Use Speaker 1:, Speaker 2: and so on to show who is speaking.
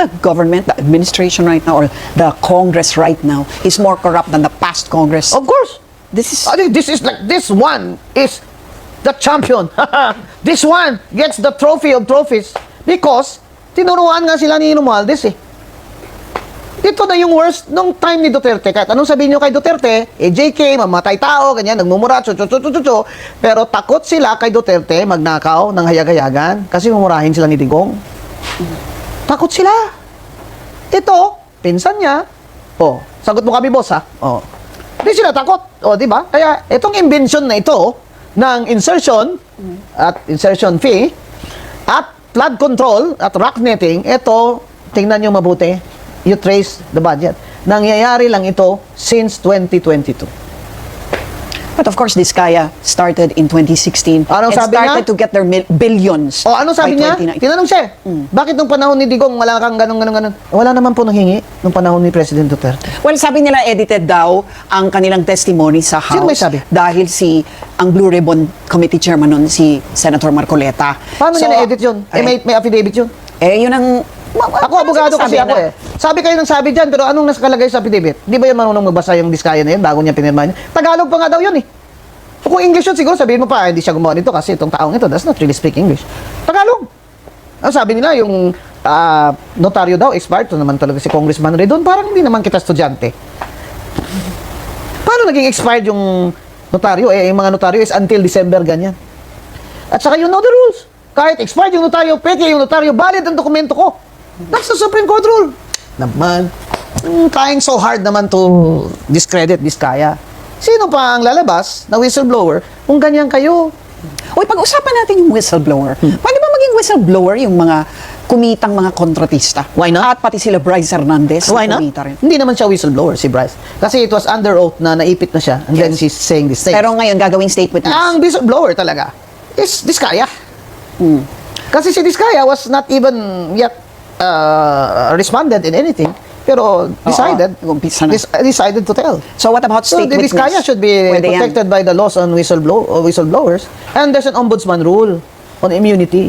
Speaker 1: the government, the administration right now, or the Congress right now is more corrupt than the past Congress?
Speaker 2: Of course.
Speaker 1: This is...
Speaker 2: I think this is like, this one is the champion. This one gets the trophy of trophies because tinuruan nga sila ni Romualdez eh. Ito na yung worst nung time ni Duterte. Kahit anong sabihin nyo kay Duterte, JK, mamatay tao, ganyan, nagmumura, pero takot sila kay Duterte magnakaw ng hayag-hayagan kasi mumurahin sila ni Digong. Takot sila. Ito, pinsan niya, sagot mo kami, boss, ha? Hindi sila takot. Di ba? Kaya, itong invention na ito, ng insertion, at insertion fee, at flood control, at rock netting, ito, tingnan nyo mabuti, you trace the budget. Nangyayari lang ito since 2022.
Speaker 1: But of course, Diskaya started in 2016
Speaker 2: Anong
Speaker 1: and
Speaker 2: sabi
Speaker 1: started
Speaker 2: niya?
Speaker 1: to get their billions.
Speaker 2: Ano sabi
Speaker 1: by
Speaker 2: niya?
Speaker 1: 2019.
Speaker 2: Tinanong siya, bakit nung panahon ni Digong wala kang ganun? Wala naman po nanghingi nung panahon ni President Duterte.
Speaker 1: Well, sabi nila edited daw ang kanilang testimony sa House.
Speaker 2: Sino may sabi?
Speaker 1: Dahil ang Blue Ribbon Committee Chairman nun, si Senator Marcoleta.
Speaker 2: Paano niya na-edit yun? May affidavit yun?
Speaker 1: Yun ang...
Speaker 2: Ako, abogado kasi ako eh. Sabi kayo ng sabi dyan, pero anong nakalagay sa affidavit? Di ba yan marunong magbasa yung Diskaya na yun bago niya pinirma niya? Tagalog pa nga daw yun eh. Kung English yun, siguro sabihin mo pa, hindi siya gumawa nito kasi itong taong ito does not really speak English. Tagalog. Ang sabi nila, yung notaryo daw, expired. Ito naman talaga si Congressman Redon. Parang hindi naman kita estudyante. Paano naging expired yung notaryo? Yung mga notaryo is until December, ganyan. At saka you know the rules. Kahit expired yung notaryo, peke yung notaryo, valid ang dokumento ko. That's the Supreme Court rule. Naman, trying so hard naman to discredit Diskaya. Sino pa ang lalabas na whistleblower kung ganyan kayo?
Speaker 1: Uy, pag-usapan natin yung whistleblower. Pwede ba maging whistleblower yung mga kumitang mga kontratista?
Speaker 2: Why not?
Speaker 1: At pati sila Bryce Hernandez.
Speaker 2: Why not?
Speaker 1: Kumita rin.
Speaker 2: Hindi naman siya whistleblower, si Bryce. Kasi it was under oath na naipit na siya and then she's saying these things.
Speaker 1: Pero ngayon, gagawing state witness.
Speaker 2: Ang whistleblower talaga is Diskaya. Kasi si Diskaya was not even yet responded in anything. Pero decided to tell.
Speaker 1: So what about
Speaker 2: So
Speaker 1: state
Speaker 2: the
Speaker 1: witness?
Speaker 2: Diskaya should be
Speaker 1: Pwede yan.
Speaker 2: protected by the laws on whistleblowers. And there's an ombudsman rule on immunity.